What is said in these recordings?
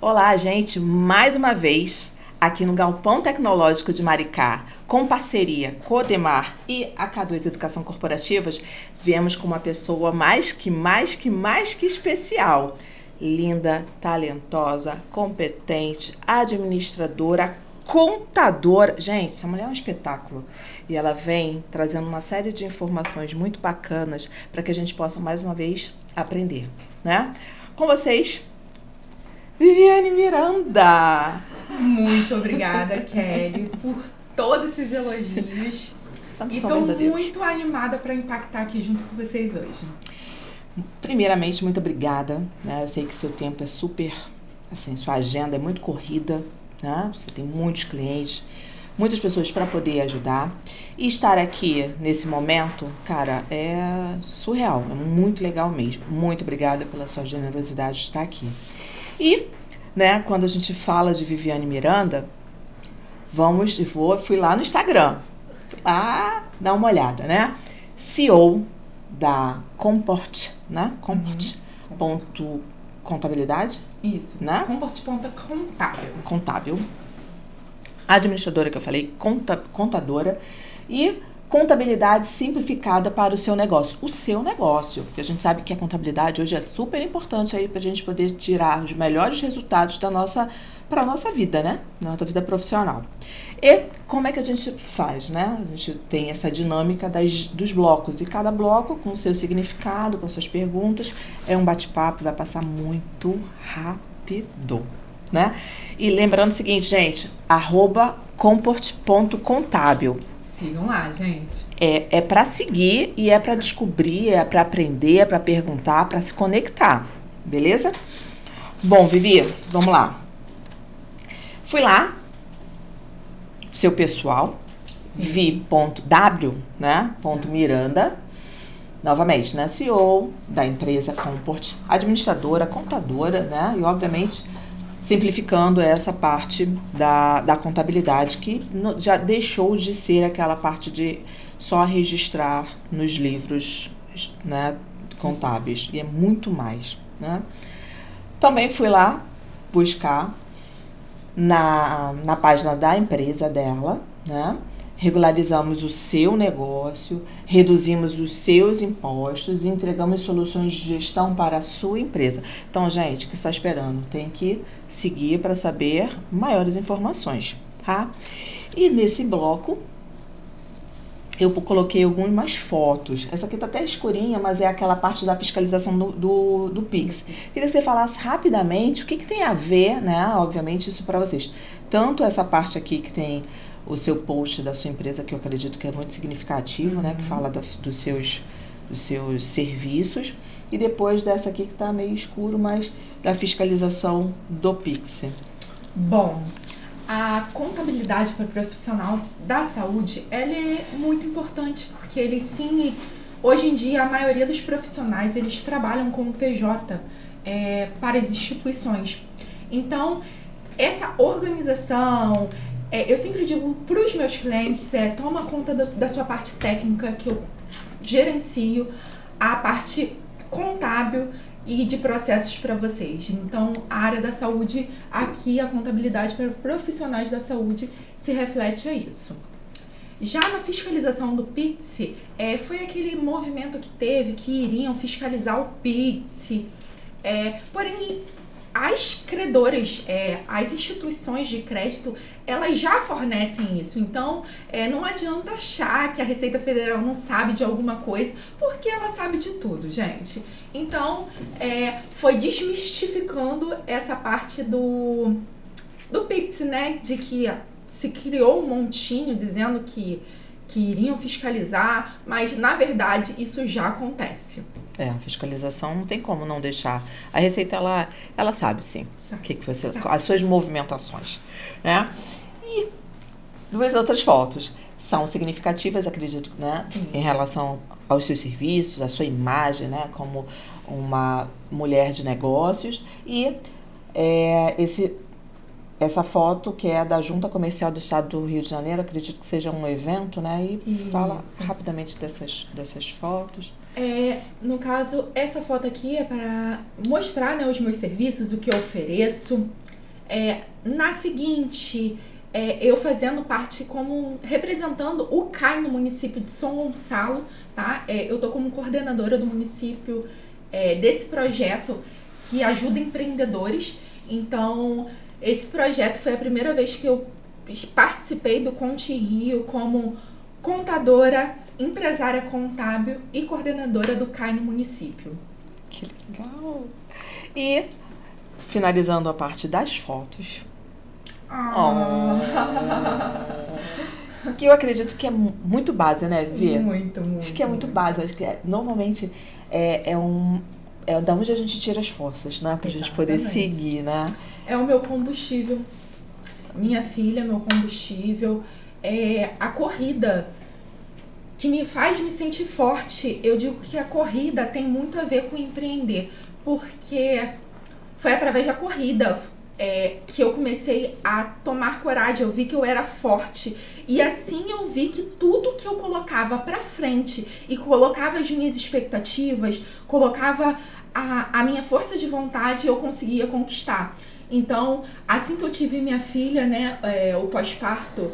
Olá, gente, mais uma vez aqui no Galpão Tecnológico de Maricá, com parceria Codemar e a K2 Educação Corporativas, viemos com uma pessoa mais que especial. Linda, talentosa, competente, administradora, contadora. Gente, essa mulher é um espetáculo. E ela vem trazendo uma série de informações muito bacanas para que a gente possa mais uma vez aprender, né? Com vocês, Viviane Miranda. Muito obrigada, Kelly, por todos esses elogios. E estou muito animada para impactar aqui junto com vocês hoje. Primeiramente, muito obrigada, né? Eu sei que seu tempo é super, assim, sua agenda é muito corrida, né? Você tem muitos clientes, muitas pessoas para poder ajudar. E estar aqui nesse momento, cara, é surreal, é muito legal mesmo. Muito obrigada pela sua generosidade de estar aqui. E, né, quando a gente fala de Viviane Miranda, fui lá no Instagram, fui lá dar uma olhada, né? CEO da Comport, né? Comport.contabilidade. Isso, né? Comport.contábil. Contábil. Administradora que eu falei, contadora e contabilidade simplificada para o seu negócio. O seu negócio, porque a gente sabe que a contabilidade hoje é super importante aí para a gente poder tirar os melhores resultados para a nossa vida, né? Na nossa vida profissional. E como é que a gente faz, né? A gente tem essa dinâmica dos blocos, e cada bloco com o seu significado, com suas perguntas, é um bate-papo, vai passar muito rápido, né? E lembrando o seguinte, gente, @comport.contábil. Sigam lá, gente. É para seguir e é para descobrir, é para aprender, é para perguntar, para se conectar, beleza? Bom, Vivi, vamos lá. Fui lá, seu pessoal, vi.w, né? .miranda, novamente, né? CEO da empresa Comport, administradora, contadora, né? E, obviamente, simplificando essa parte da contabilidade, que já deixou de ser aquela parte de só registrar nos livros, né, contábeis, e é muito mais, né? Também fui lá buscar na página da empresa dela, né? Regularizamos o seu negócio, reduzimos os seus impostos e entregamos soluções de gestão para a sua empresa. Então, gente, o que está esperando? Tem que seguir para saber maiores informações, tá? E nesse bloco, eu coloquei algumas fotos. Essa aqui tá até escurinha, mas é aquela parte da fiscalização do Pix. Queria que você falasse rapidamente o que tem a ver, né? Obviamente, isso para vocês. Tanto essa parte aqui que tem o seu post da sua empresa, que eu acredito que é muito significativo, né? Que fala dos seus serviços. E depois dessa aqui que tá meio escuro, mas da fiscalização do Pix. Bom, a contabilidade para o profissional da saúde, ela é muito importante, porque hoje em dia, a maioria dos profissionais, eles trabalham como PJ para as instituições. Então, essa organização, eu sempre digo para os meus clientes, toma conta da sua parte técnica, que eu gerencio a parte contábil e de processos para vocês. Então, a área da saúde, aqui a contabilidade para profissionais da saúde se reflete a isso. Já na fiscalização do Pix, foi aquele movimento que teve, que iriam fiscalizar o Pix, porém, as credoras, as instituições de crédito, elas já fornecem isso. Então, não adianta achar que a Receita Federal não sabe de alguma coisa, porque ela sabe de tudo, gente. Então, foi desmistificando essa parte do Pix, né? De que se criou um montinho dizendo que iriam fiscalizar, mas, na verdade, isso já acontece. A fiscalização não tem como não deixar. A Receita, ela sabe, sim, as suas movimentações, né? E duas outras fotos são significativas, acredito, né? Em relação aos seus serviços, à sua imagem, né? Como uma mulher de negócios. E essa foto que é da Junta Comercial do Estado do Rio de Janeiro, acredito que seja um evento, né? E fala rapidamente dessas fotos. No caso, essa foto aqui é para mostrar, né, os meus serviços, o que eu ofereço. Na seguinte, eu fazendo parte representando o CAI no município de São Gonçalo, tá? Eu tô como coordenadora do município desse projeto que ajuda empreendedores. Então, esse projeto foi a primeira vez que eu participei do Conte Rio como contadora, empresária contábil e coordenadora do CAI no município. Que legal! E, finalizando a parte das fotos, que eu acredito que é muito base, né, Vivi? Muito. Acho que é muito base. Acho que normalmente da onde a gente tira as forças, né? Pra gente poder seguir, né? É o meu combustível. Minha filha é meu combustível. A corrida que me faz me sentir forte. Eu digo que a corrida tem muito a ver com empreender, porque foi através da corrida que eu comecei a tomar coragem. Eu vi que eu era forte e assim eu vi que tudo que eu colocava pra frente e colocava as minhas expectativas, colocava a minha força de vontade, eu conseguia conquistar. Então, assim que eu tive minha filha, né, o pós-parto,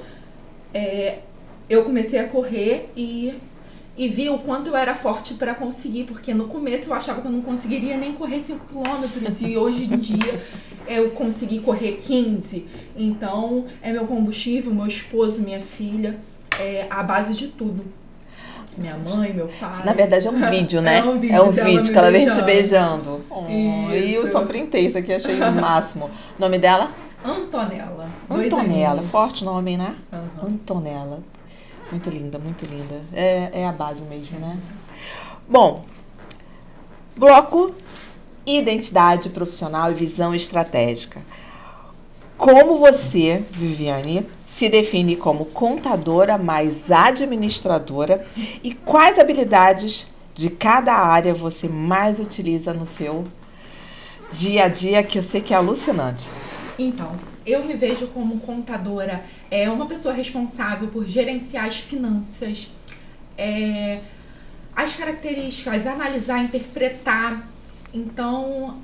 eu comecei a correr e vi o quanto eu era forte para conseguir, porque no começo eu achava que eu não conseguiria nem correr 5 quilômetros e hoje em dia eu consegui correr 15. Então, é meu combustível, meu esposo, minha filha, a base de tudo. Minha mãe, meu pai. Na verdade é um vídeo, né? É um vídeo que ela vem te beijando. E eu só printei isso aqui, achei o máximo. O nome dela? Antonella. Antonella, forte nome, né? Uhum. Antonella. Muito linda, muito linda. É a base mesmo, né? Bom, bloco identidade profissional e visão estratégica. Como você, Viviane, se define como contadora mais administradora e quais habilidades de cada área você mais utiliza no seu dia a dia, que eu sei que é alucinante? Então, eu me vejo como contadora, uma pessoa responsável por gerenciar as finanças, as características, analisar, interpretar. Então,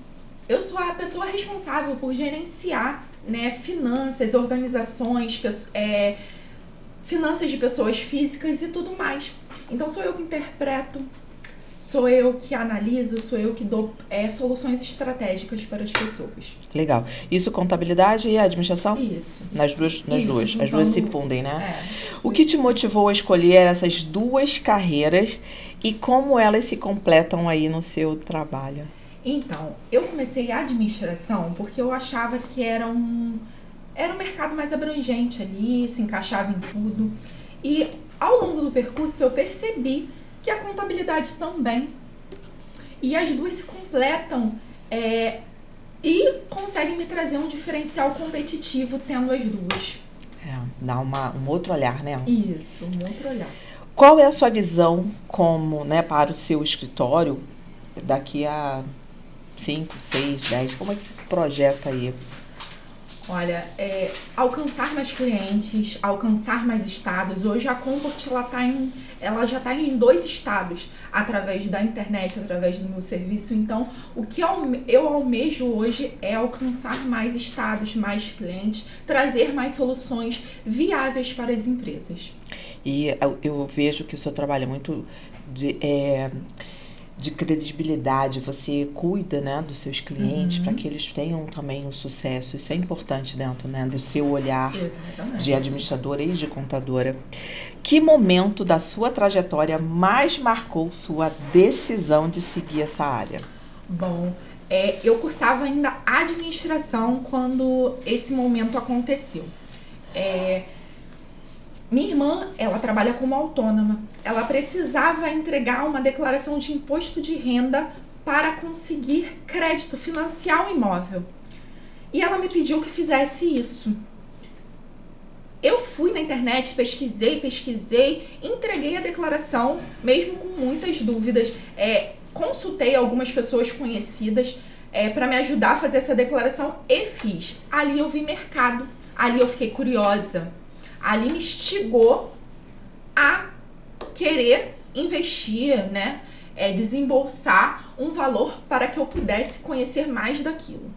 eu sou a pessoa responsável por gerenciar, né, finanças, organizações, finanças de pessoas físicas e tudo mais. Então, sou eu que interpreto, sou eu que analiso, sou eu que dou soluções estratégicas para as pessoas. Legal. Isso contabilidade e administração? Isso. Nas duas. Então, As duas se fundem, né? O que te motivou a escolher essas duas carreiras e como elas se completam aí no seu trabalho? Então, eu comecei a administração porque eu achava que era um mercado mais abrangente ali, se encaixava em tudo. E ao longo do percurso eu percebi que a contabilidade também. E as duas se completam e conseguem me trazer um diferencial competitivo tendo as duas. Dá um outro olhar, né? Isso, um outro olhar. Qual é a sua visão para o seu escritório daqui a 5, 6, 10? Como é que você se projeta aí? Olha, alcançar mais clientes, alcançar mais estados. Hoje a Comport ela já está em 2 estados, através da internet, através do meu serviço. Então, o que eu almejo hoje é alcançar mais estados, mais clientes, trazer mais soluções viáveis para as empresas. E eu vejo que o seu trabalho é muito de credibilidade, você cuida, né, dos seus clientes para que eles tenham também um sucesso. Isso é importante dentro, né, do seu olhar de administradora e de contadora. Que momento da sua trajetória mais marcou sua decisão de seguir essa área? Bom, eu cursava ainda administração quando esse momento aconteceu. Minha irmã, ela trabalha como autônoma. Ela precisava entregar uma declaração de imposto de renda para conseguir crédito, financiar um imóvel. E ela me pediu que fizesse isso. Eu fui na internet, pesquisei, entreguei a declaração, mesmo com muitas dúvidas. Consultei algumas pessoas conhecidas para me ajudar a fazer essa declaração e fiz. Ali eu vi mercado, ali eu fiquei curiosa. Ali me instigou a querer investir, né? Desembolsar um valor para que eu pudesse conhecer mais daquilo.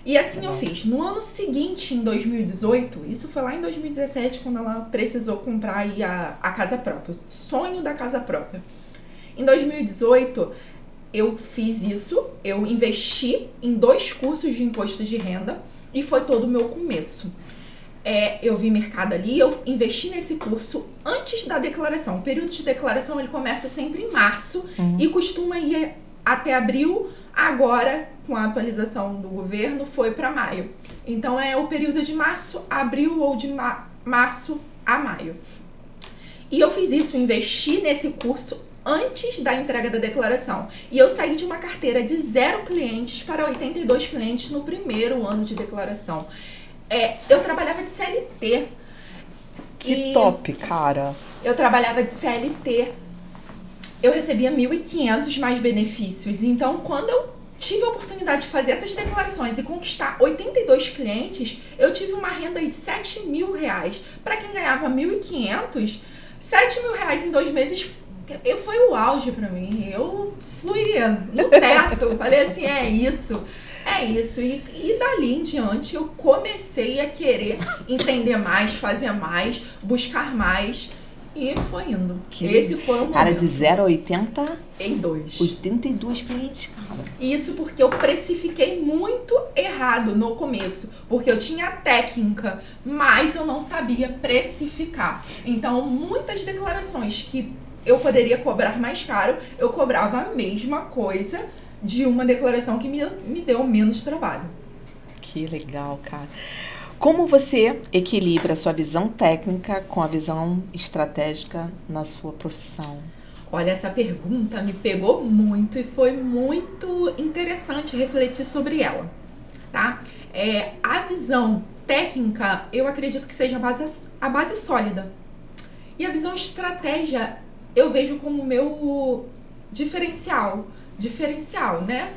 E assim eu fiz. No ano seguinte, em 2018, isso foi lá em 2017, quando ela precisou comprar aí a casa própria. O sonho da casa própria. Em 2018, eu fiz isso. Eu investi em 2 cursos de imposto de renda e foi todo o meu começo. Eu vi mercado ali, eu investi nesse curso antes da declaração. O período de declaração ele começa sempre em março e costuma ir até abril. Agora, com a atualização do governo, foi para maio. Então, é o período de março a abril ou de março a maio. E eu fiz isso, investi nesse curso antes da entrega da declaração. E eu saí de uma carteira de 0 clientes para 82 clientes no primeiro ano de declaração. Eu trabalhava de CLT. Que top, cara! Eu trabalhava de CLT. Eu recebia 1.500 mais benefícios. Então, quando eu tive a oportunidade de fazer essas declarações e conquistar 82 clientes, eu tive uma renda aí de R$7.000. Para quem ganhava 1.500, R$7.000 em 2 meses foi o auge para mim. Eu fui no teto. Falei assim, é isso. E dali em diante eu comecei a querer entender mais, fazer mais, buscar mais. E foi indo. Esse foi o momento. Cara, de 0 a 80? Em 2. 82 clientes, cara. Isso porque eu precifiquei muito errado no começo. Porque eu tinha a técnica, mas eu não sabia precificar. Então, muitas declarações que eu poderia cobrar mais caro, eu cobrava a mesma coisa de uma declaração que me deu menos trabalho. Que legal, cara. Como você equilibra a sua visão técnica com a visão estratégica na sua profissão? Olha, essa pergunta me pegou muito e foi muito interessante refletir sobre ela, tá? A visão técnica, eu acredito que seja a base sólida. E a visão estratégia, eu vejo como meu diferencial, né?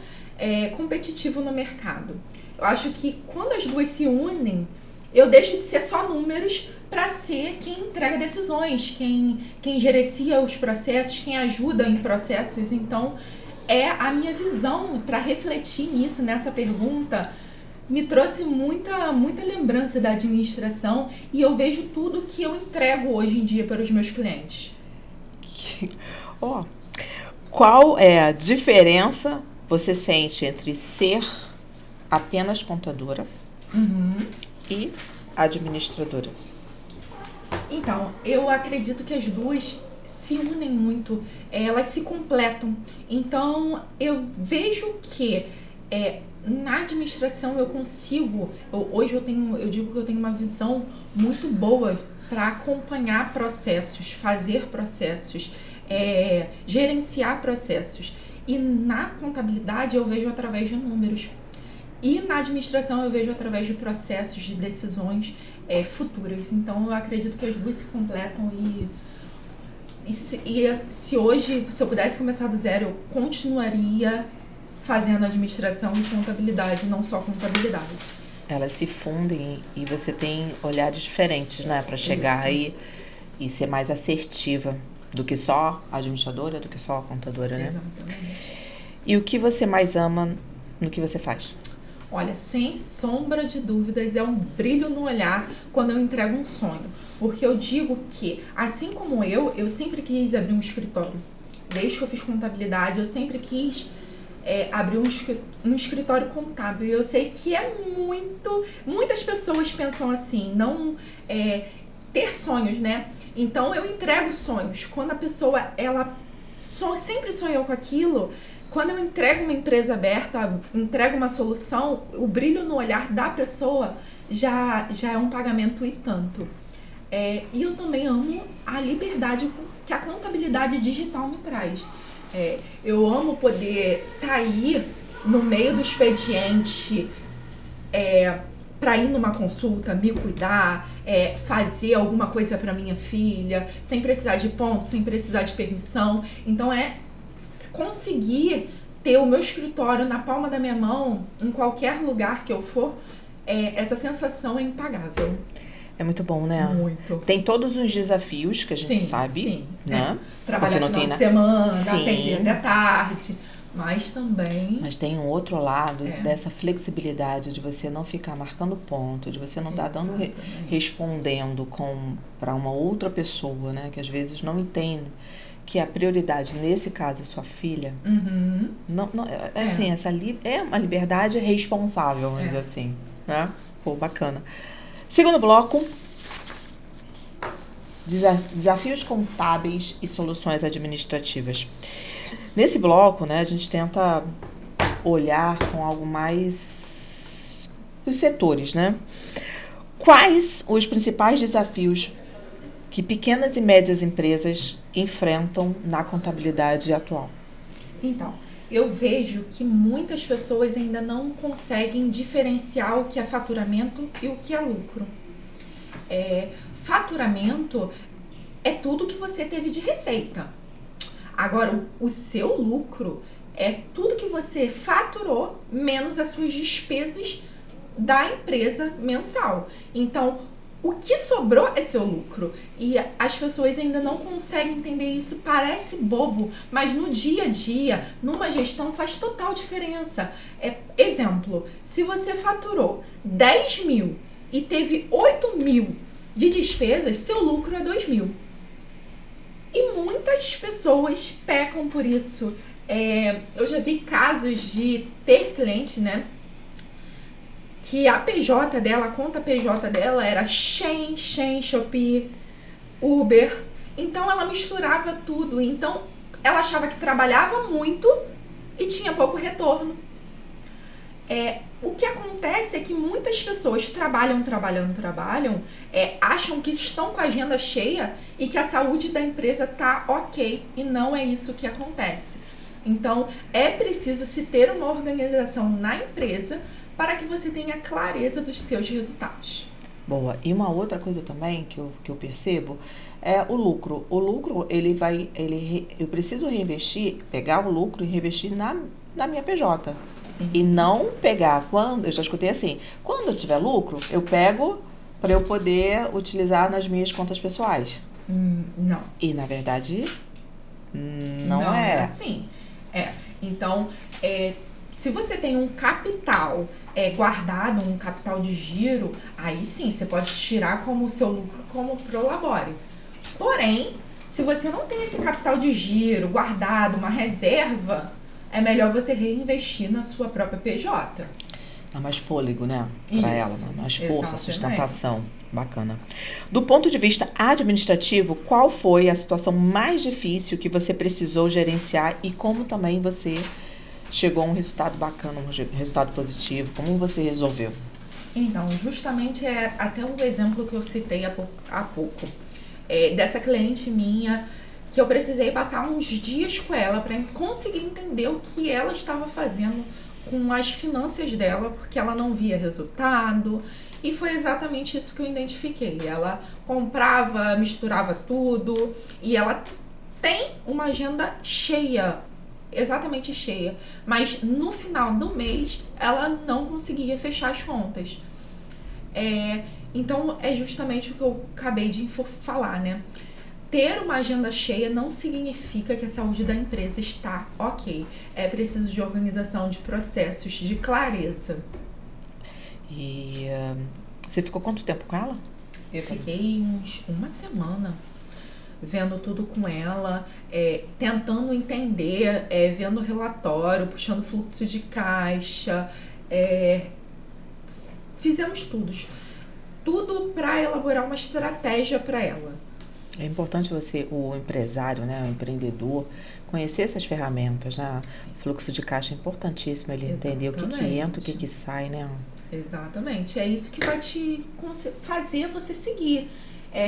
Competitivo no mercado. Eu acho que quando as duas se unem, eu deixo de ser só números para ser quem entrega decisões, quem gerencia os processos, quem ajuda em processos. Então, a minha visão para refletir nisso, nessa pergunta, me trouxe muita lembrança da administração e eu vejo tudo que eu entrego hoje em dia para os meus clientes. Qual é a diferença você sente entre ser apenas contadora e administradora? Então, eu acredito que as duas se unem muito, elas se completam. Então, eu vejo que na administração eu consigo, hoje eu digo que eu tenho uma visão muito boa para acompanhar processos, fazer processos, gerenciar processos. E na contabilidade eu vejo através de números. E na administração eu vejo através de processos, de decisões futuras. Então eu acredito que as duas se completam e se eu pudesse começar do zero, eu continuaria fazendo administração e contabilidade, não só contabilidade. Elas se fundem e você tem olhares diferentes, né? Para chegar e ser mais assertiva do que só administradora, do que só contadora, né? Exatamente. E o que você mais ama no que você faz? Olha, sem sombra de dúvidas, é um brilho no olhar quando eu entrego um sonho. Porque eu digo que, assim como eu sempre quis abrir um escritório. Desde que eu fiz contabilidade, eu sempre quis abrir um escritório contábil. E eu sei que muitas pessoas pensam assim, não ter sonhos, né? Então, eu entrego sonhos. Quando a pessoa, sempre sonhou com aquilo, quando eu entrego uma empresa aberta, entrego uma solução, o brilho no olhar da pessoa já é um pagamento e tanto. E eu também amo a liberdade que a contabilidade digital me traz. Eu amo poder sair no meio do expediente para ir numa consulta, me cuidar, fazer alguma coisa para minha filha, sem precisar de ponto, sem precisar de permissão. Então, conseguir ter o meu escritório na palma da minha mão, em qualquer lugar que eu for, essa sensação é impagável. É muito bom, né? Muito. Tem todos os desafios que a gente sabe, né? Trabalhar não final tem, de né? semana, atender à tarde. Mas também... Mas tem um outro lado É. dessa flexibilidade de você não ficar marcando ponto, de você não estar Exatamente. respondendo para uma outra pessoa, né? Que às vezes não entende que a prioridade, nesse caso, é sua filha. Uhum. Assim, é uma liberdade responsável, vamos É. dizer assim, né? Pô, bacana. Segundo bloco, desafios contábeis e soluções administrativas. Nesse bloco, né, a gente tenta olhar com algo mais os setores, né? Quais os principais desafios que pequenas e médias empresas enfrentam na contabilidade atual? Então, eu vejo que muitas pessoas ainda não conseguem diferenciar o que é faturamento e o que é lucro. Faturamento é tudo que você teve de receita. Agora, o seu lucro é tudo que você faturou menos as suas despesas da empresa mensal. Então, o que sobrou é seu lucro. E as pessoas ainda não conseguem entender isso. Parece bobo, mas no dia a dia, numa gestão, faz total diferença. Exemplo, se você faturou 10 mil e teve 8 mil de despesas, seu lucro é 2 mil. E muitas pessoas pecam por isso. Eu já vi casos de ter cliente, né? Que a PJ dela, a conta PJ dela era Shein, Shopee, Uber. Então ela misturava tudo. Então ela achava que trabalhava muito e tinha pouco retorno. O que acontece é que muitas pessoas trabalham, acham que estão com a agenda cheia e que a saúde da empresa está ok, e não é isso que acontece. Então, é preciso se ter uma organização na empresa para que você tenha clareza dos seus resultados. Boa. E uma outra coisa também que eu percebo é o lucro. O lucro, eu preciso reinvestir, pegar o lucro e reinvestir na minha PJ. Sim. E não pegar, eu já escutei assim, quando eu tiver lucro, eu pego para eu poder utilizar nas minhas contas pessoais. Não. E, na verdade, não é assim. Então, se você tem um capital guardado, um capital de giro, aí sim, você pode tirar como seu lucro, como prolabore. Porém, se você não tem esse capital de giro guardado, uma reserva, é melhor você reinvestir na sua própria PJ. Dá mais fôlego, né? Para ela, mais força, Exatamente. sustentação. Bacana. Do ponto de vista administrativo, qual foi a situação mais difícil que você precisou gerenciar e como também você chegou a um resultado bacana, um resultado positivo? Como você resolveu? Então, justamente até o exemplo que eu citei há pouco. Dessa cliente minha, que eu precisei passar uns dias com ela para conseguir entender o que ela estava fazendo com as finanças dela, porque ela não via resultado. E foi exatamente isso que eu identifiquei. Ela comprava, misturava tudo e ela tem uma agenda cheia, exatamente cheia. Mas no final do mês, ela não conseguia fechar as contas. Então, é justamente o que eu acabei de falar, né? Ter uma agenda cheia não significa que a saúde da empresa está ok. É preciso de organização, de processos, de clareza. E você ficou quanto tempo com ela? Eu fiquei uma semana vendo tudo com ela, tentando entender, vendo relatório, puxando fluxo de caixa. Fizemos tudo para elaborar uma estratégia para ela. É importante o empresário, né, o empreendedor, conhecer essas ferramentas, né? O fluxo de caixa é importantíssimo, ele entender o que entra, o que sai, né? Exatamente, é isso que vai te fazer você seguir.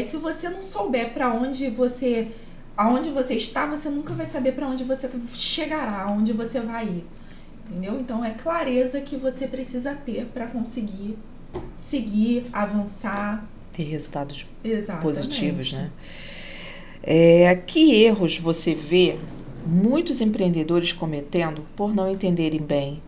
Se você não souber aonde você está, você nunca vai saber para onde você chegará, aonde você vai ir. Entendeu? Então, é clareza que você precisa ter para conseguir seguir, avançar. Ter resultados Exatamente. Positivos, né? Que erros você vê muitos empreendedores cometendo por não entenderem bem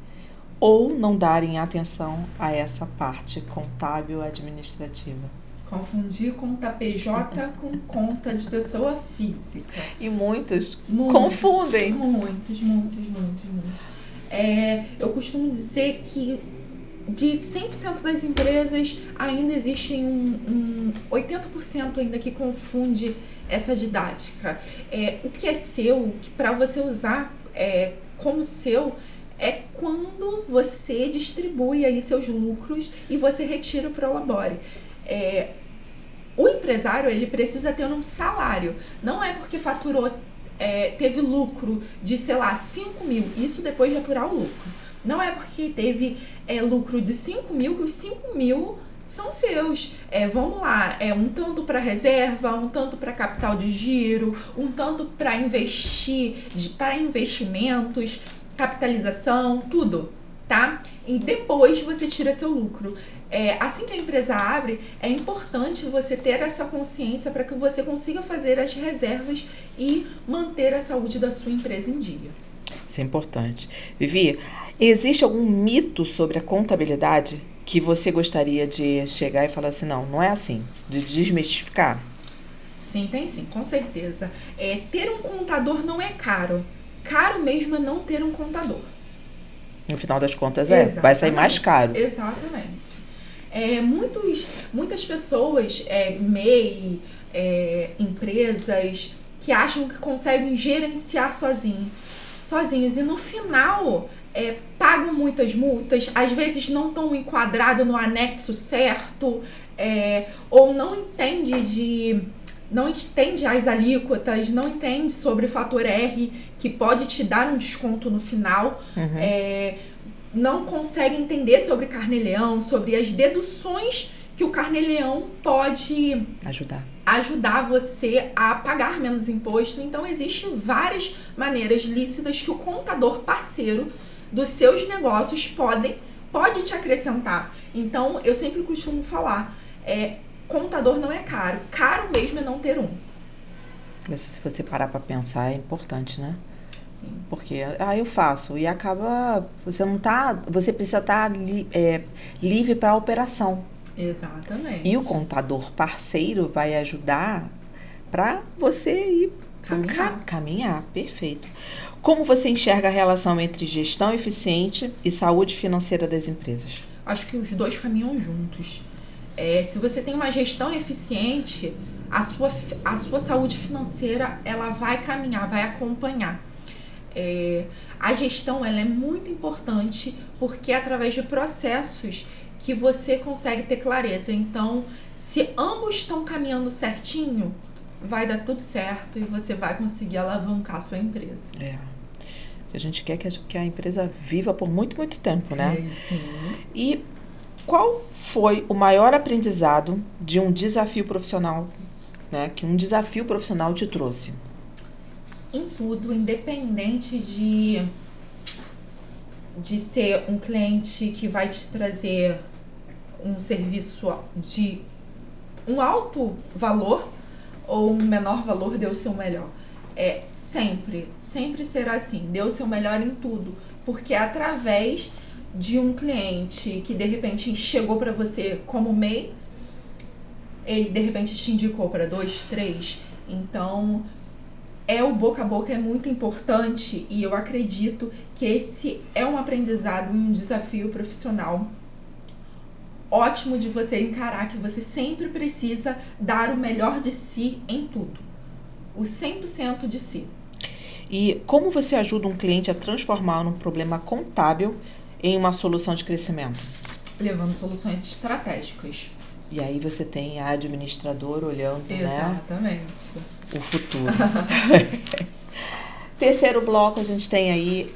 ou não darem atenção a essa parte contábil administrativa? Confundir conta PJ com conta de pessoa física. E muitos confundem. Muitos. Eu costumo dizer que de 100% das empresas ainda existe um 80% ainda que confunde essa didática. O que é seu, que para você usar como seu, é quando você distribui aí seus lucros e você retira o Prolabore. O empresário, ele precisa ter um salário. Não é porque faturou, teve lucro de, sei lá, 5 mil. Isso depois de apurar o lucro. Não é porque teve lucro de 5 mil que os 5 mil são seus. Vamos lá, um tanto para reserva, um tanto para capital de giro, um tanto para investir, para investimentos, capitalização, tudo, tá? E depois você tira seu lucro. Assim que a empresa abre, é importante você ter essa consciência para que você consiga fazer as reservas e manter a saúde da sua empresa em dia. Isso é importante. Vivi, existe algum mito sobre a contabilidade que você gostaria de chegar e falar assim, não é assim, de desmistificar? Sim, tem sim, com certeza. Ter um contador não é caro. Caro mesmo é não ter um contador. No final das contas, Exatamente. Vai sair mais caro. Exatamente. Muitas pessoas, MEI, empresas, que acham que conseguem gerenciar sozinhos. E no final, pagam muitas multas, às vezes não estão enquadrados no anexo certo, ou não entende as alíquotas, não entende sobre o fator R, que pode te dar um desconto no final, não consegue entender sobre Carnê-Leão, sobre as deduções que o Carnê-Leão pode ajudar você a pagar menos imposto. Então, existem várias maneiras lícitas que o contador parceiro dos seus negócios pode te acrescentar. Então, eu sempre costumo falar, contador não é caro. Caro mesmo é não ter um. Isso, se você parar para pensar, é importante, né? Sim. Porque, eu faço. E acaba, você precisa estar livre para a operação. Exatamente. E o contador parceiro vai ajudar para você ir caminhar. Perfeito. Como você enxerga a relação entre gestão eficiente e saúde financeira das empresas? Acho que os dois caminham juntos. Se você tem uma gestão eficiente, a sua saúde financeira ela vai caminhar, vai acompanhar. A gestão ela é muito importante porque é através de processos que você consegue ter clareza. Então, se ambos estão caminhando certinho, vai dar tudo certo e você vai conseguir alavancar a sua empresa. A gente quer que a empresa viva por muito, muito tempo, né? Sim. E qual foi o maior aprendizado de um desafio profissional, né? Que um desafio profissional te trouxe? Em tudo, independente de ser um cliente que vai te trazer um serviço de um alto valor ou um menor valor, dê o seu melhor. Sempre será assim, dê o seu melhor em tudo, porque é através de um cliente que de repente chegou para você como MEI, ele de repente te indicou para 2, 3, então o boca a boca é muito importante e eu acredito que esse é um aprendizado, um desafio profissional ótimo de você encarar, que você sempre precisa dar o melhor de si em tudo, o 100% de si. E como você ajuda um cliente a transformar um problema contábil em uma solução de crescimento? Levando soluções estratégicas. E aí você tem a administradora olhando, exatamente, o futuro. Terceiro bloco, a gente tem aí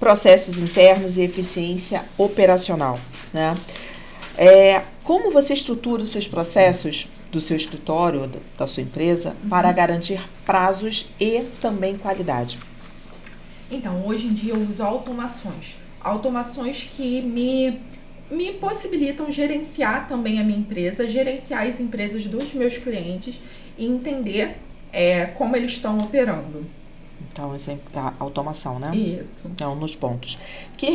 processos internos e eficiência operacional, né? Como você estrutura os seus processos do seu escritório, da sua empresa, para garantir prazos e também qualidade? Então, hoje em dia eu uso automações que me possibilitam gerenciar também a minha empresa, gerenciar as empresas dos meus clientes e entender como eles estão operando. Então, isso é a automação, né? Isso. É um dos pontos. Que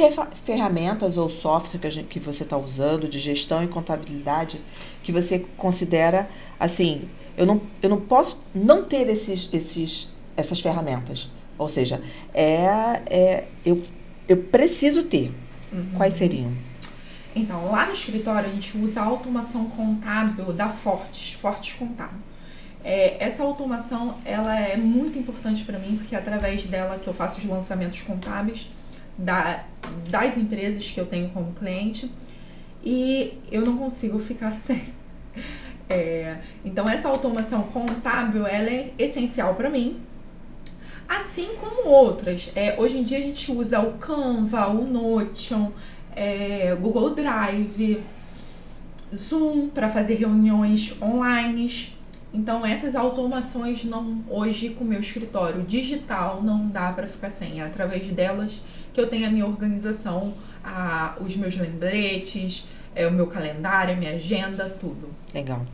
ferramentas ou software que você está usando de gestão e contabilidade que você considera, assim, eu não posso não ter essas ferramentas. Ou seja, eu preciso ter. Quais seriam? Então, lá no escritório a gente usa a automação contábil da Fortes Contábil. Essa automação, ela é muito importante para mim, porque é através dela que eu faço os lançamentos contábeis das empresas que eu tenho como cliente, e eu não consigo ficar sem. Então, essa automação contábil, ela é essencial para mim, assim como outras. Hoje em dia a gente usa o Canva, o Notion, Google Drive, Zoom para fazer reuniões online. Então, essas automações, hoje com o meu escritório digital, não dá para ficar sem. É através delas que eu tenho a minha organização, os meus lembretes, o meu calendário, a minha agenda, tudo. Legal.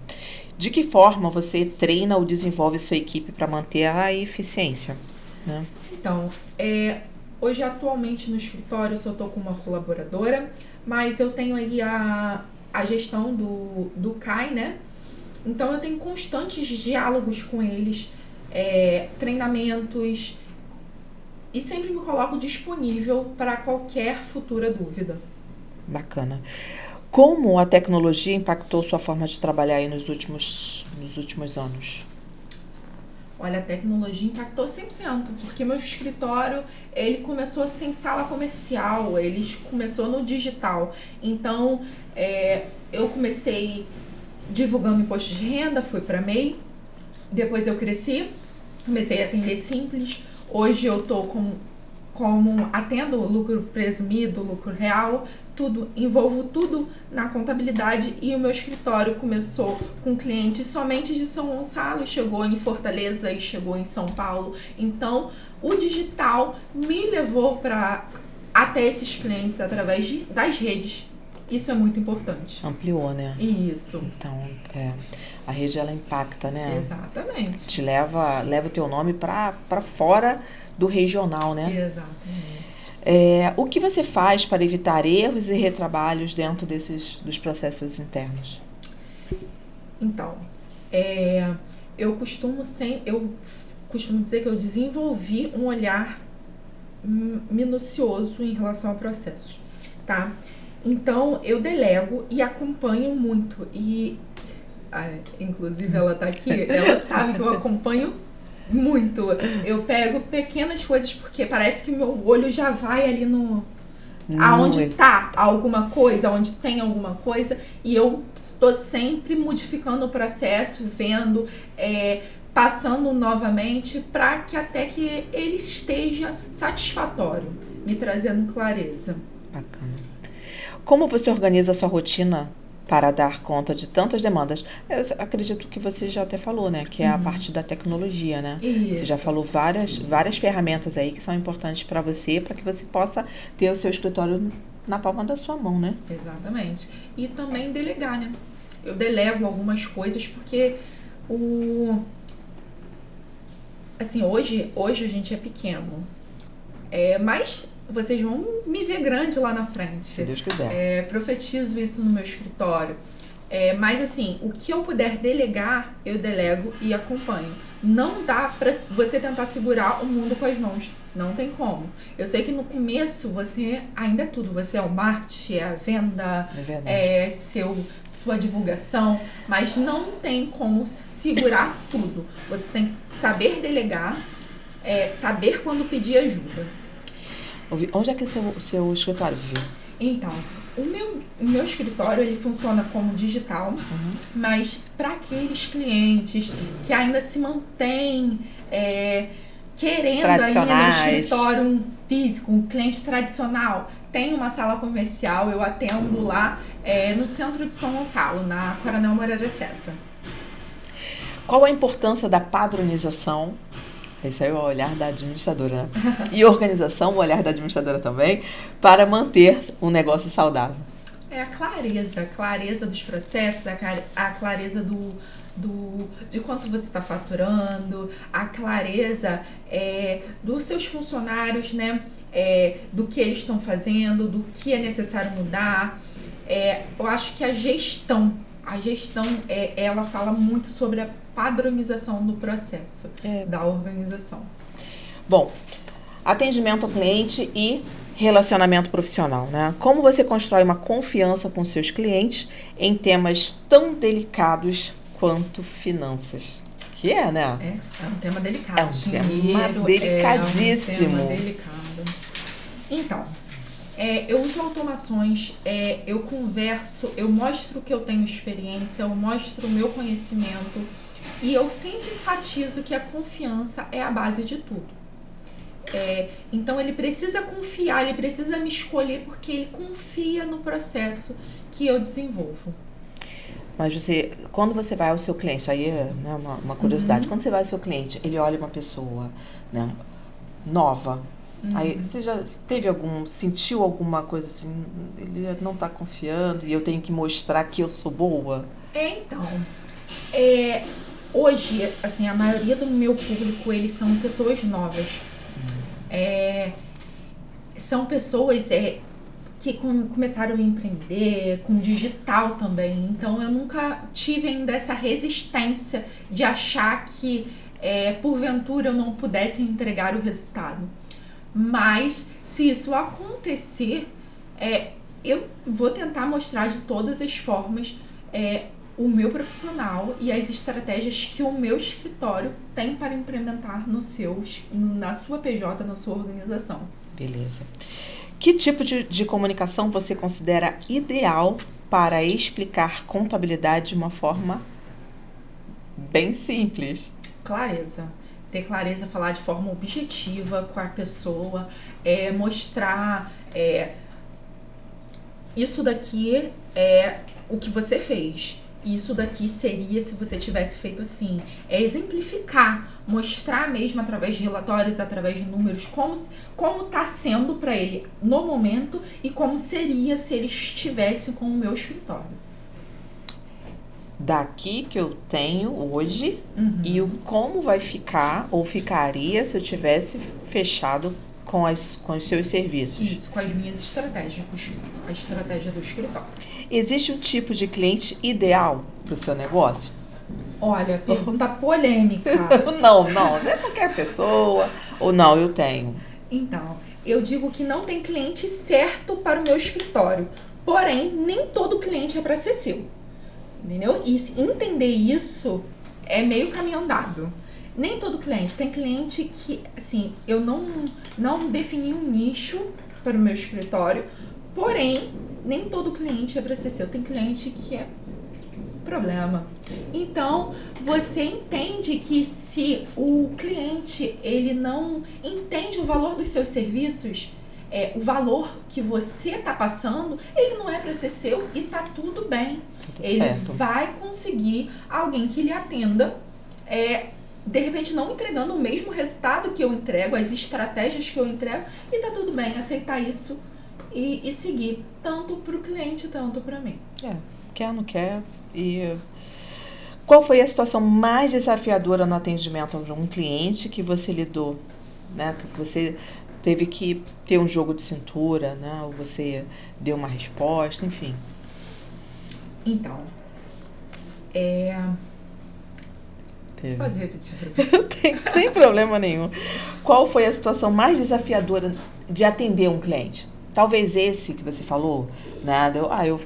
De que forma você treina ou desenvolve sua equipe para manter a eficiência, né? Então, hoje atualmente no escritório eu só estou com uma colaboradora, mas eu tenho aí a gestão do CAI, né? Então eu tenho constantes diálogos com eles, treinamentos, e sempre me coloco disponível para qualquer futura dúvida. Bacana. Como a tecnologia impactou sua forma de trabalhar aí nos últimos anos? Olha, a tecnologia impactou 100%, porque meu escritório, ele começou sem sala comercial, ele começou no digital. Então, eu comecei divulgando imposto de renda, fui para MEI, depois eu cresci, comecei a atender simples, hoje eu estou como atendo lucro presumido, lucro real, envolvo tudo na contabilidade, e o meu escritório começou com clientes somente de São Gonçalo, chegou em Fortaleza e chegou em São Paulo. Então, o digital me levou até esses clientes através das redes. Isso é muito importante. Ampliou, né? Isso. Então, a rede, ela impacta, né? Exatamente. Te leva o teu nome para fora do regional, né? Exatamente. O que você faz para evitar erros e retrabalhos dentro dos processos internos? Então, eu costumo dizer que eu desenvolvi um olhar minucioso em relação a processos, tá? Então, eu delego e acompanho muito. E, inclusive, ela tá aqui, ela sabe que eu acompanho muito. Eu pego pequenas coisas, porque parece que meu olho já vai ali aonde tá alguma coisa, onde tem alguma coisa, e eu tô sempre modificando o processo, vendo, passando novamente, para que até que ele esteja satisfatório, me trazendo clareza. Bacana. Como você organiza a sua rotina para dar conta de tantas demandas? Eu acredito que você já até falou, né? Que é a parte da tecnologia, né? Isso. Você já falou várias ferramentas aí que são importantes para você, para que você possa ter o seu escritório na palma da sua mão, né? Exatamente. E também delegar, né? Eu delego algumas coisas porque assim, hoje a gente é pequeno. Mas vocês vão me ver grande lá na frente. Se Deus quiser. Profetizo isso no meu escritório. Mas assim, o que eu puder delegar, eu delego e acompanho. Não dá pra você tentar segurar o mundo com as mãos. Não tem como. Eu sei que no começo você ainda é tudo. Você é o marketing, é a venda, sua divulgação. Mas não tem como segurar tudo. Você tem que saber delegar, saber quando pedir ajuda. Onde é que é o seu escritório, Vivi? Então, o meu escritório, ele funciona como digital, mas para aqueles clientes que ainda se mantêm querendo ali no escritório um físico, um cliente tradicional, tem uma sala comercial, eu atendo lá no centro de São Gonçalo, na Coronel Moreira César. Qual a importância da padronização? Esse aí é o olhar da administradora, né? E organização, o olhar da administradora também, para manter um negócio saudável. A clareza dos processos, a clareza de quanto você está faturando, a clareza dos seus funcionários, né? Do que eles estão fazendo, do que é necessário mudar. Eu acho que a gestão, ela fala muito sobre a padronização do processo da organização. Bom, atendimento ao cliente e relacionamento profissional, né? Como você constrói uma confiança com seus clientes em temas tão delicados quanto finanças? Que né? É um tema delicado. É um tema delicadíssimo. É um tema delicado. Então, eu uso automações, eu converso, eu mostro que eu tenho experiência, eu mostro o meu conhecimento e eu sempre enfatizo que a confiança é a base de tudo. Então ele precisa confiar, ele precisa me escolher porque ele confia no processo que eu desenvolvo. Mas quando você vai ao seu cliente, aí é uma curiosidade, quando você vai ao seu cliente, ele olha uma pessoa, né, nova, aí você já sentiu alguma coisa assim, ele não está confiando e eu tenho que mostrar que eu sou boa? Hoje, assim, a maioria do meu público, eles são pessoas novas. São pessoas que começaram a empreender com digital também. Então, eu nunca tive ainda essa resistência de achar que, porventura, eu não pudesse entregar o resultado. Mas, se isso acontecer, eu vou tentar mostrar de todas as formas o meu profissional e as estratégias que o meu escritório tem para implementar na sua PJ, na sua organização. Beleza. Que tipo de comunicação você considera ideal para explicar contabilidade de uma forma bem simples? Clareza. Ter clareza, falar de forma objetiva com a pessoa, mostrar isso daqui é o que você fez. Isso daqui seria se você tivesse feito assim. Exemplificar, mostrar mesmo através de relatórios, através de números, como está sendo para ele no momento e como seria se ele estivesse com o meu escritório. Daqui que eu tenho hoje e como vai ficar ou ficaria se eu tivesse fechado com os seus serviços. Isso, com as minhas estratégias, a estratégia do escritório. Existe um tipo de cliente ideal para o seu negócio? Olha, pergunta polêmica. Não é qualquer pessoa, ou não, eu tenho. Então, eu digo que não tem cliente certo para o meu escritório, porém, nem todo cliente é para ser seu, entendeu? E entender isso é meio caminho andado. Nem todo cliente. Tem cliente que, assim, eu não defini um nicho para o meu escritório, porém, nem todo cliente é para ser seu. Tem cliente que é problema. Então, você entende que se o cliente, ele não entende o valor dos seus serviços, o valor que você está passando, ele não é para ser seu e tá tudo bem. Ele vai conseguir alguém que lhe atenda, de repente não entregando o mesmo resultado que eu entrego, as estratégias que eu entrego, e tá tudo bem aceitar isso e seguir, tanto para o cliente, tanto para mim. Quer, não quer. E qual foi a situação mais desafiadora no atendimento a um cliente que você lidou, né? Que você teve que ter um jogo de cintura, né? Ou você deu uma resposta, enfim. Então, você pode repetir para mim? Não tem problema nenhum. Qual foi a situação mais desafiadora de atender um cliente? Talvez esse que você falou, né?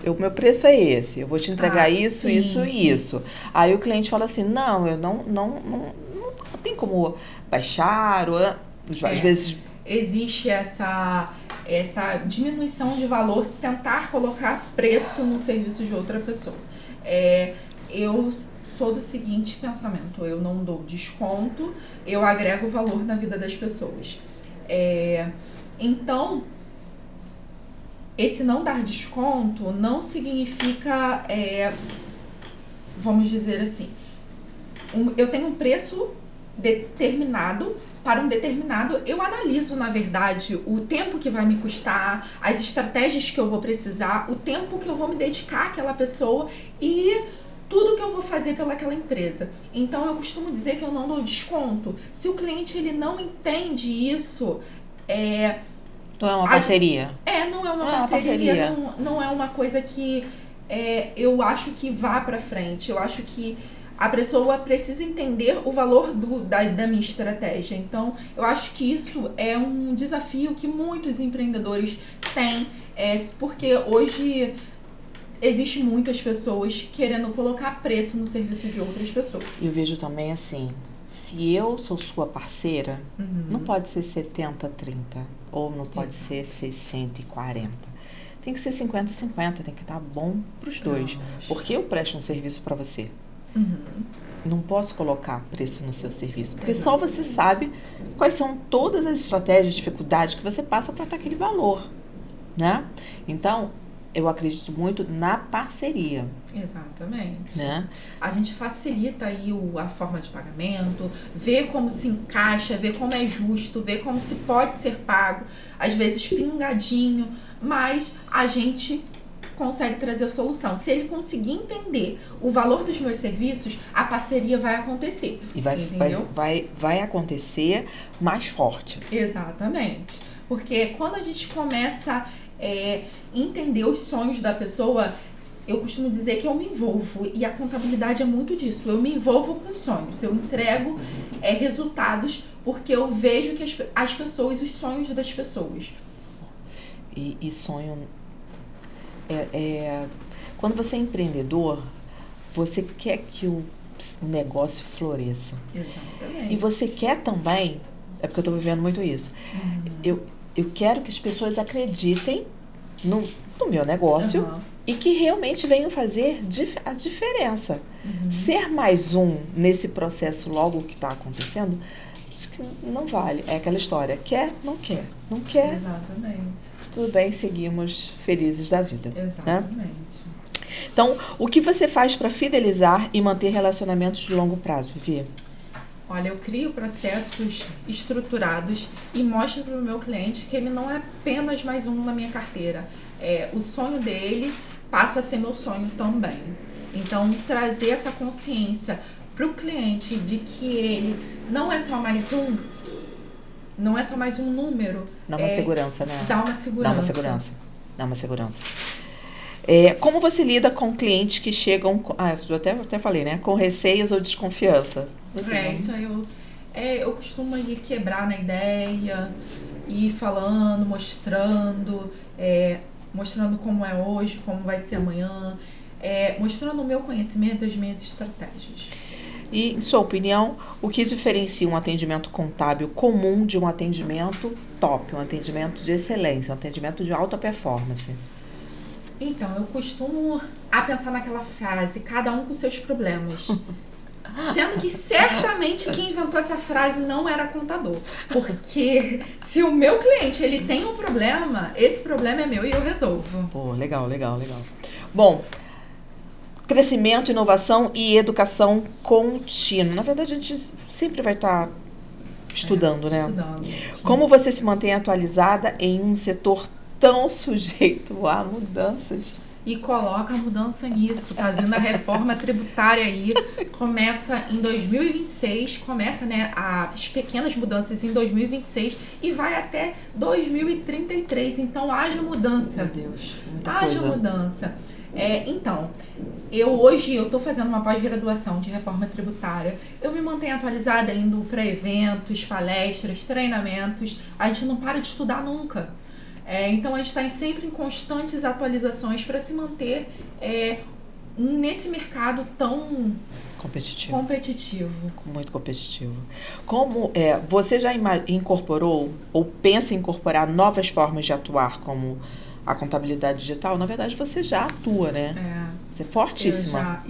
O meu preço é esse, eu vou te entregar isso, sim, isso sim. e isso. Aí o cliente fala assim, não, eu não tem como baixar, ou às vezes... Existe essa diminuição de valor, tentar colocar preço no serviço de outra pessoa. Eu sou do seguinte pensamento, eu não dou desconto, eu agrego valor na vida das pessoas. Então, esse não dar desconto não significa, vamos dizer assim, eu tenho um preço determinado para um determinado, eu analiso, na verdade, o tempo que vai me custar, as estratégias que eu vou precisar, o tempo que eu vou me dedicar àquela pessoa e tudo que eu vou fazer pelaquela empresa. Então, eu costumo dizer que eu não dou desconto. Se o cliente ele não entende isso, Não é uma parceria. Não é uma parceria. Não é uma coisa que eu acho que vá pra frente. Eu acho que a pessoa precisa entender o valor da minha estratégia. Então, eu acho que isso é um desafio que muitos empreendedores têm, porque hoje existe muitas pessoas querendo colocar preço no serviço de outras pessoas. Eu vejo também assim, se eu sou sua parceira, não pode ser 70-30, ou não pode ser 60-40. Tem que ser 50-50, tem que estar bom para os dois. Porque eu presto um serviço para você. Não posso colocar preço no seu serviço, porque só você sabe quais são todas as estratégias, dificuldades que você passa para estar aquele valor, né? Então, eu acredito muito na parceria. Exatamente. Né? A gente facilita aí a forma de pagamento, vê como se encaixa, vê como é justo, vê como se pode ser pago, às vezes pingadinho, mas a gente consegue trazer a solução. Se ele conseguir entender o valor dos meus serviços, a parceria vai acontecer. E vai acontecer mais forte. Exatamente. Porque quando a gente começa entender os sonhos da pessoa, eu costumo dizer que eu me envolvo, e a contabilidade é muito disso. Eu me envolvo com sonhos, eu entrego resultados, porque eu vejo que as pessoas, os sonhos das pessoas. E sonho quando você é empreendedor, você quer que o negócio floresça. Exatamente. E você quer também, porque eu estou vivendo muito isso, eu quero que as pessoas acreditem no meu negócio e que realmente venham fazer a diferença. Ser mais um nesse processo logo que está acontecendo, acho que não vale. É aquela história, quer, não quer. Não quer, exatamente. Tudo bem, seguimos felizes da vida. Exatamente. Né? Então, o que você faz para fidelizar e manter relacionamentos de longo prazo, Vivi? Olha, eu crio processos estruturados e mostro para o meu cliente que ele não é apenas mais um na minha carteira. O sonho dele passa a ser meu sonho também. Então, trazer essa consciência para o cliente de que ele não é só mais um, não é só mais um número. Dá uma segurança, né? Dá uma segurança. Como você lida com clientes que chegam, eu até falei, né? Com receios ou desconfiança? Isso aí eu costumo ir quebrar na ideia, ir falando, mostrando como é hoje, como vai ser amanhã, mostrando o meu conhecimento e as minhas estratégias. E, em sua opinião, o que diferencia um atendimento contábil comum de um atendimento top, um atendimento de excelência, um atendimento de alta performance? Então, eu costumo pensar naquela frase, cada um com seus problemas. Sendo que certamente quem inventou essa frase não era contador. Porque se o meu cliente ele tem um problema, esse problema é meu e eu resolvo. Pô, legal. Bom, crescimento, inovação e educação contínua. Na verdade, a gente sempre vai estar estudando, né? Como você se mantém atualizada em um setor tão sujeito a mudanças? E coloca a mudança nisso, tá vindo a reforma tributária aí, começa em 2026, né, as pequenas mudanças em 2026 e vai até 2033, então haja mudança. Meu Deus, muita haja coisa. Mudança. Então, hoje eu tô fazendo uma pós-graduação de reforma tributária, eu me mantenho atualizada indo para eventos, palestras, treinamentos, a gente não para de estudar nunca. Então, a gente está sempre em constantes atualizações para se manter nesse mercado tão competitivo. Muito competitivo. Como você já incorporou ou pensa em incorporar novas formas de atuar, como a contabilidade digital? Na verdade, você já atua, né? Você é fortíssima.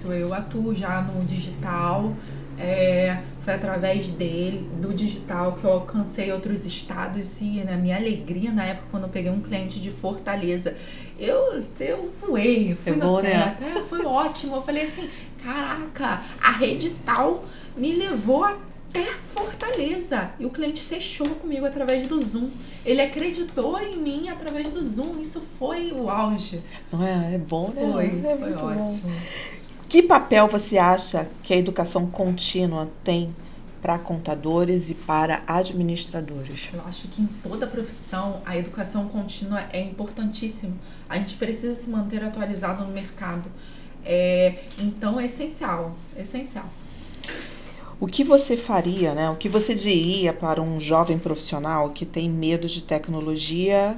Eu atuo já no digital. Foi através do digital que eu alcancei outros estados e na minha alegria na época quando eu peguei um cliente de Fortaleza, eu voei, fui no teto, foi ótimo. Eu falei assim, caraca, a Redital me levou até Fortaleza e o cliente fechou comigo através do Zoom. Ele acreditou em mim através do Zoom, isso foi o auge. Não é bom, né? Foi muito ótimo. Bom. Que papel você acha que a educação contínua tem para contadores e para administradores? Eu acho que em toda profissão a educação contínua é importantíssima. A gente precisa se manter atualizado no mercado. Então é essencial, essencial. O que você faria, né? O que você diria para um jovem profissional que tem medo de tecnologia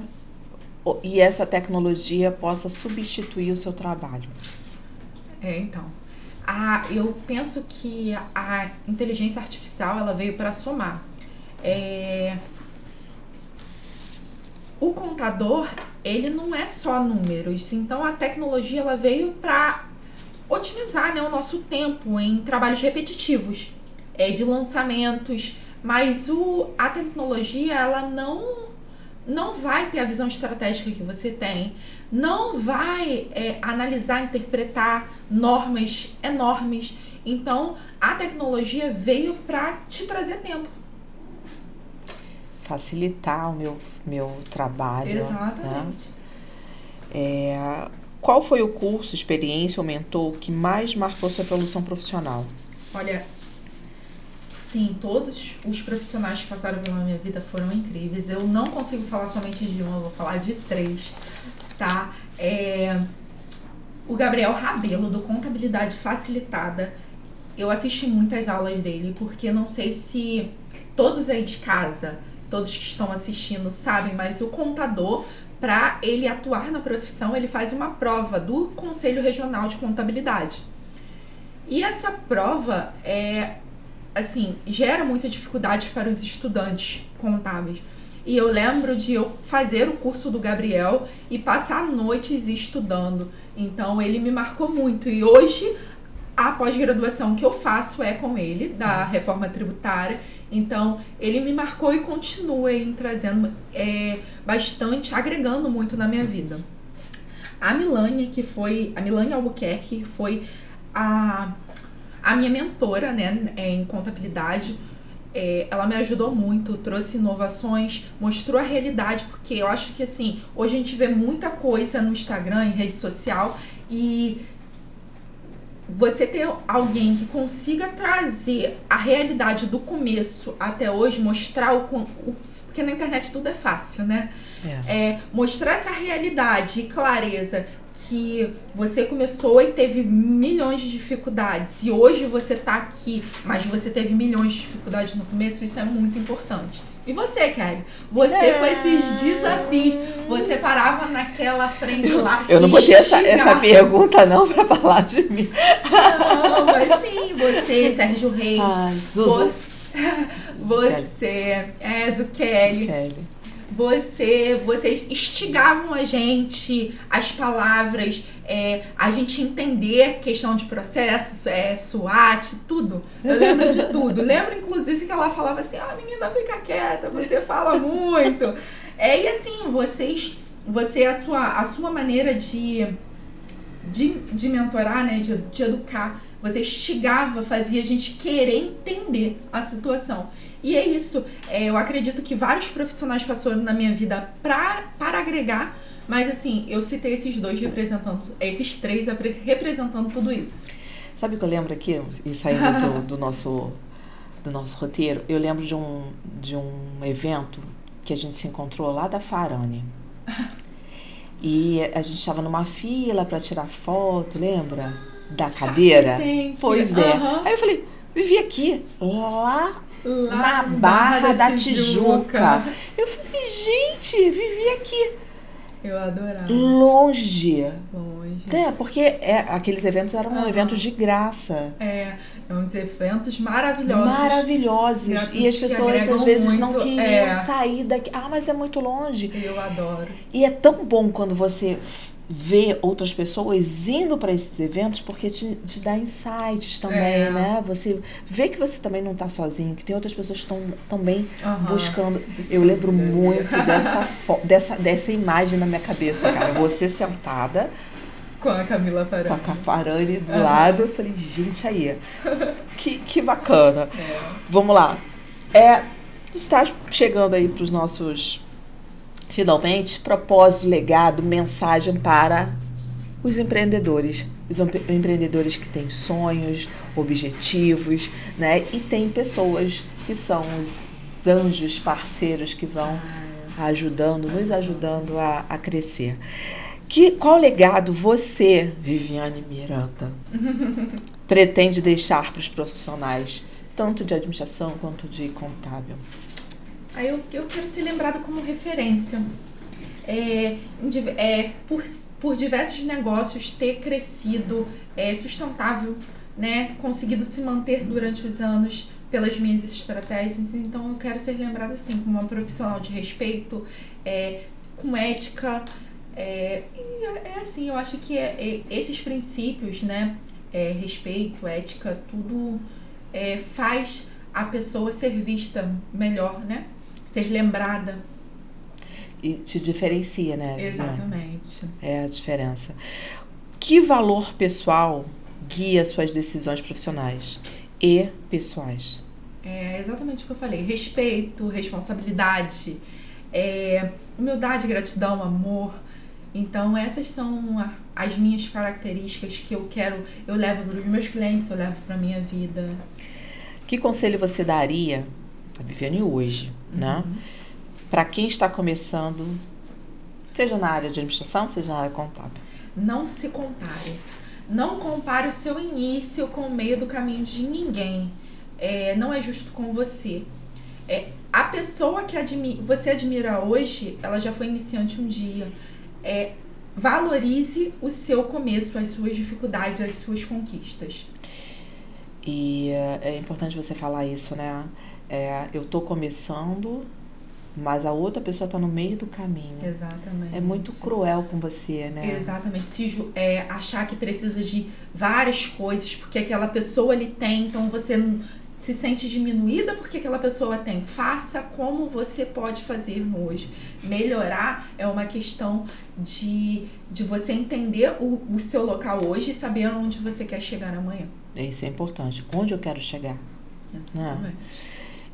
e essa tecnologia possa substituir o seu trabalho? Eu penso que a inteligência artificial ela veio para somar. O contador, ele não é só números, então a tecnologia ela veio para otimizar, né, o nosso tempo em trabalhos repetitivos, de lançamentos, mas a tecnologia ela não vai ter a visão estratégica que você tem, não vai analisar, interpretar normas enormes. Então, a tecnologia veio para te trazer tempo. Facilitar o meu trabalho. Exatamente. Né? Qual foi o curso, experiência ou mentor que mais marcou sua evolução profissional? Olha, sim, todos os profissionais que passaram pela minha vida foram incríveis. Eu não consigo falar somente de um, eu vou falar de 3, tá? O Gabriel Rabelo, do Contabilidade Facilitada. Eu assisti muitas aulas dele, porque não sei se todos aí de casa, todos que estão assistindo sabem, mas o contador, para ele atuar na profissão, ele faz uma prova do Conselho Regional de Contabilidade. E essa prova gera muita dificuldade para os estudantes contábeis. E eu lembro de eu fazer o curso do Gabriel e passar noites estudando. Então, ele me marcou muito. E hoje, a pós-graduação que eu faço é com ele, da reforma tributária. Então, ele me marcou e continua aí trazendo bastante, agregando muito na minha vida. A Milânia Albuquerque, foi a minha mentora, né, em contabilidade. Ela me ajudou muito, trouxe inovações, mostrou a realidade, porque eu acho que assim, hoje a gente vê muita coisa no Instagram, em rede social, e você ter alguém que consiga trazer a realidade do começo até hoje, mostrar porque na internet tudo é fácil, né? Mostrar essa realidade e clareza que você começou e teve milhões de dificuldades e hoje você tá aqui, mas você teve milhões de dificuldades no começo, isso é muito importante. E você, Kelly? Você com esses desafios, você parava naquela frente lá. Eu não botei essa pergunta não pra falar de mim. Não, mas sim, você, Sérgio Reis. Ai, Zuzu. Você, Kelly. Vocês instigavam a gente, as palavras, a gente entender questão de processos, SWOT, tudo. Eu lembro de tudo. Lembro, inclusive, que ela falava assim, menina, fica quieta, você fala muito. E assim, a sua maneira de mentorar, né, de educar, você instigava, fazia a gente querer entender a situação. E é isso, eu acredito que vários profissionais passaram na minha vida para agregar, mas assim, eu citei esses 2 esses 3 representando tudo isso. Sabe o que eu lembro aqui, e saindo do nosso roteiro, eu lembro de um evento que a gente se encontrou lá da Farane. E a gente estava numa fila para tirar foto, lembra? Da cadeira? Pois é. Aí eu falei, vivi aqui, lá na Barra da Tijuca. Eu falei, gente, vivi aqui. Eu adorava. Longe. Porque aqueles eventos eram eventos de graça. Uns eventos maravilhosos. Maravilhosos. E as pessoas às vezes não queriam sair daqui. Mas é muito longe. Eu adoro. E é tão bom quando você vê outras pessoas indo para esses eventos, porque te dá insights também, né? Você vê que você também não está sozinho, que tem outras pessoas que estão também buscando. Eu lembro muito dessa imagem na minha cabeça, cara. Você sentada com a Camila Farani. Com a Farani do lado. Eu falei, gente, aí, que bacana. Vamos lá. A gente está chegando aí para os nossos... Finalmente, propósito, legado, mensagem para os empreendedores. os empreendedores que têm sonhos, objetivos, né? E tem pessoas que são os anjos parceiros que vão nos ajudando a crescer. Qual legado você, Viviane Miranda, pretende deixar para os profissionais, tanto de administração quanto de contábil? Eu quero ser lembrada como referência. Por diversos negócios ter crescido sustentável, né? Conseguido se manter durante os anos pelas minhas estratégias. Então, eu quero ser lembrada assim, como uma profissional de respeito, com ética. Assim, eu acho que esses princípios, né? Respeito, ética, tudo faz a pessoa ser vista melhor, né? Ser lembrada. E te diferencia, né? Exatamente. É a diferença. Que valor pessoal guia suas decisões profissionais e pessoais? É exatamente o que eu falei. Respeito, responsabilidade, humildade, gratidão, amor. Então, essas são as minhas características que eu levo para os meus clientes, eu levo para a minha vida. Que conselho você daria, a Viviane hoje, né? Para quem está começando, seja na área de administração, seja na área contábil? Não se compare. Não compare o seu início com o meio do caminho de ninguém. Não é justo com você. A pessoa que você admira hoje, ela já foi iniciante um dia. Valorize o seu começo, as suas dificuldades, as suas conquistas. E é importante você falar isso, né? Eu tô começando, mas a outra pessoa está no meio do caminho. Exatamente. É muito cruel com você, né? Exatamente. Achar que precisa de várias coisas, porque aquela pessoa ali tem, então você não se sente diminuída porque aquela pessoa tem. Faça como você pode fazer hoje. Melhorar é uma questão de você entender o seu local hoje e saber onde você quer chegar amanhã. Isso é importante. Onde eu quero chegar? Exatamente.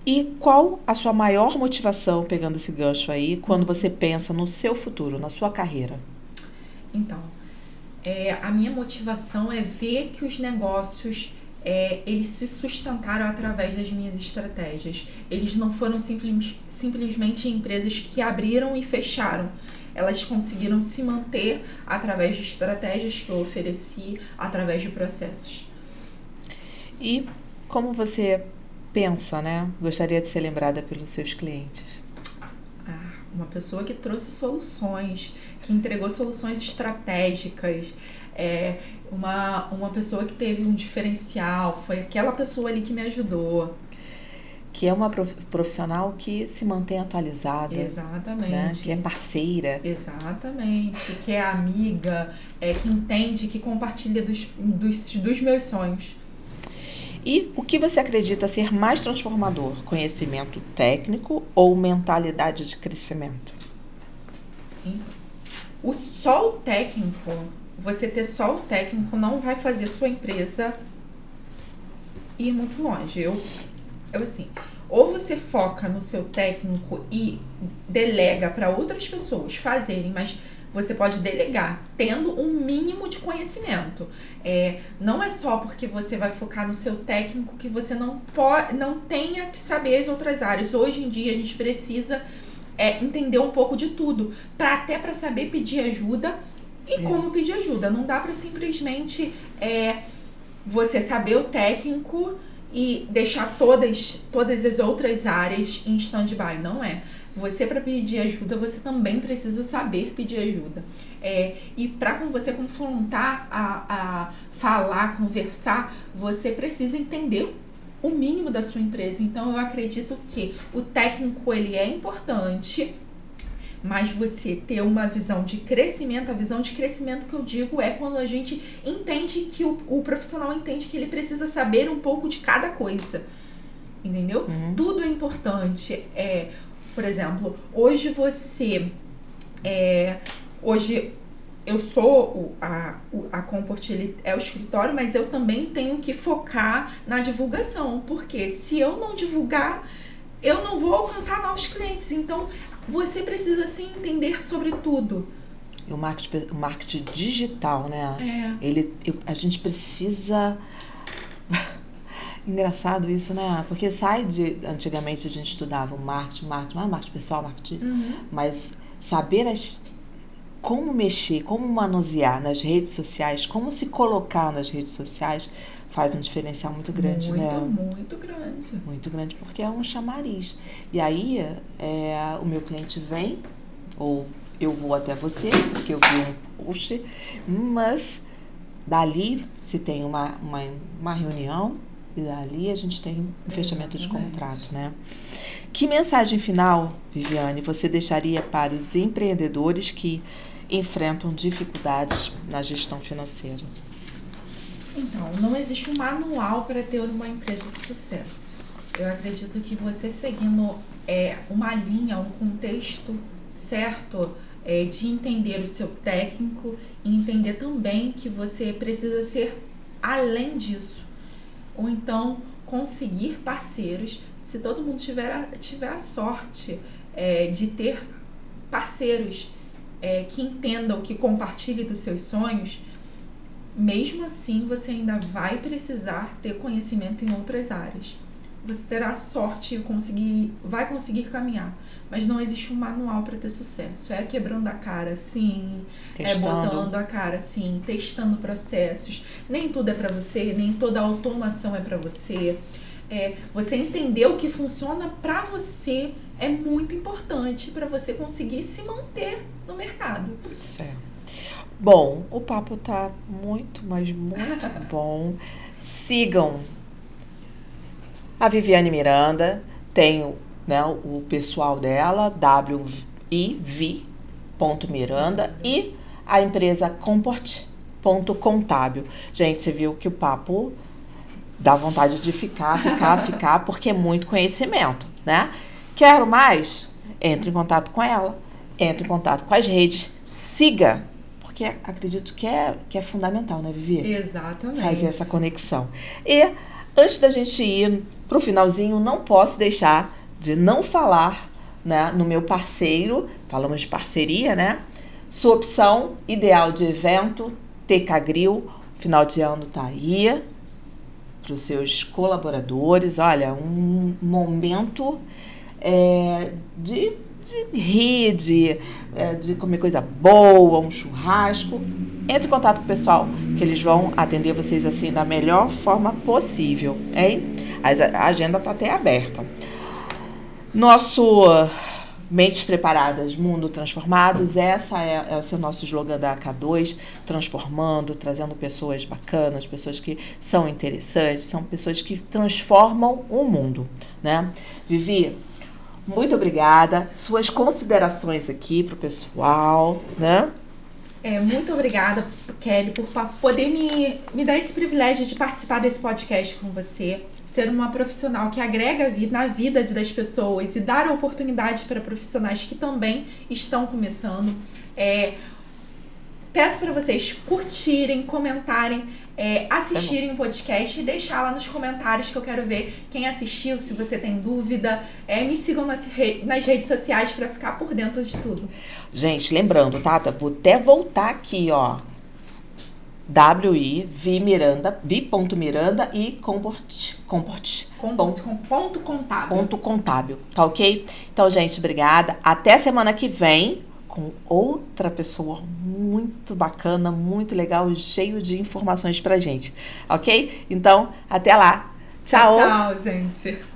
E qual a sua maior motivação, pegando esse gancho aí, quando você pensa no seu futuro, na sua carreira? Então, a minha motivação é ver que os negócios, eles se sustentaram através das minhas estratégias. Eles não foram simplesmente empresas que abriram e fecharam. Elas conseguiram se manter através de estratégias que eu ofereci, através de processos. E como você pensa, né? Gostaria de ser lembrada pelos seus clientes? Uma pessoa que trouxe soluções, que entregou soluções estratégicas, uma pessoa que teve um diferencial, foi aquela pessoa ali que me ajudou. Que é uma profissional que se mantém atualizada. Exatamente. Né? Que é parceira. Exatamente. Que é amiga, que entende, que compartilha dos meus sonhos. E o que você acredita ser mais transformador? Conhecimento técnico ou mentalidade de crescimento? Você ter só o técnico não vai fazer sua empresa ir muito longe. Assim, ou você foca no seu técnico e delega para outras pessoas fazerem, mas você pode delegar tendo um mínimo de conhecimento. Não é só porque você vai focar no seu técnico que você não tenha que saber as outras áreas. Hoje em dia a gente precisa entender um pouco de tudo, até para saber pedir ajuda e como pedir ajuda. Não dá para simplesmente você saber o técnico e deixar todas as outras áreas em stand-by. Não é. Você, para pedir ajuda, você também precisa saber pedir ajuda. E para você confrontar, a falar, conversar, você precisa entender o mínimo da sua empresa. Então, eu acredito que o técnico, ele é importante, mas você ter uma visão de crescimento, a visão de crescimento que eu digo é quando a gente entende que o profissional entende que ele precisa saber um pouco de cada coisa. Entendeu? Tudo é importante. Por exemplo, hoje hoje eu sou a Comport, ele é o escritório, mas eu também tenho que focar na divulgação, porque se eu não divulgar, eu não vou alcançar novos clientes. Então, você precisa sim entender sobre tudo. E o marketing digital, né? É. A gente precisa... Engraçado isso, né? Porque antigamente a gente estudava o marketing pessoal, marketing... Mas saber como mexer, como manusear nas redes sociais, como se colocar nas redes sociais, faz um diferencial muito grande, né? Muito grande. Muito grande, porque é um chamariz. E aí, o meu cliente vem, ou eu vou até você, porque eu vi um post, mas dali se tem uma reunião, e dali a gente tem um fechamento de contrato, né? Que mensagem final, Viviane, você deixaria para os empreendedores que enfrentam dificuldades na gestão financeira? Então, não existe um manual para ter uma empresa de sucesso. Eu acredito que você seguindo uma linha, um contexto certo de entender o seu técnico e entender também que você precisa ser além disso. Ou então, conseguir parceiros. Se todo mundo tiver a sorte de ter parceiros que entendam, que compartilhem dos seus sonhos, mesmo assim você ainda vai precisar ter conhecimento em outras áreas. Você terá sorte e vai conseguir caminhar, mas não existe um manual para ter sucesso. É quebrando a cara, sim, botando a cara, sim, testando processos. Nem tudo é para você, nem toda automação é para você. Você entender o que funciona para você é muito importante para você conseguir se manter no mercado. Certo. Bom, o papo tá muito, mas muito bom. Sigam a Viviane Miranda, tem o pessoal dela, wiv.miranda, e a empresa Comport.contábil. Gente, você viu que o papo dá vontade de ficar, porque é muito conhecimento, né? Quero mais? Entre em contato com ela, entre em contato com as redes, siga, porque acredito que é fundamental, né, Vivi? Exatamente. Fazer essa conexão. E antes da gente ir pro finalzinho, não posso deixar de não falar, né, no meu parceiro, falamos de parceria, né? Sua opção ideal de evento, TK Grill, final de ano tá aí, para os seus colaboradores. Olha, um momento de rir, de comer coisa boa, um churrasco. Entre em contato com o pessoal, que eles vão atender vocês assim da melhor forma possível, hein? A agenda está até aberta. Nosso Mentes Preparadas, Mundo Transformados, essa é o nosso slogan da AK2, transformando, trazendo pessoas bacanas, pessoas que são interessantes, são pessoas que transformam o mundo, né? Vivi, muito obrigada. Suas considerações aqui para o pessoal, né? Muito obrigada, Kelly, por poder me dar esse privilégio de participar desse podcast com você. Ser uma profissional que agrega na vida das pessoas e dar oportunidades para profissionais que também estão começando. Peço para vocês curtirem, comentarem, assistirem o podcast e deixar lá nos comentários, que eu quero ver quem assistiu, se você tem dúvida. Me sigam nas redes sociais para ficar por dentro de tudo. Gente, lembrando, tá? Vou até voltar aqui, ó. vi.miranda e Comport.contábil, tá ok? Então, gente, obrigada. Até semana que vem com outra pessoa muito bacana, muito legal, cheio de informações pra gente, ok? Então, até lá. Tchau. Tchau, gente.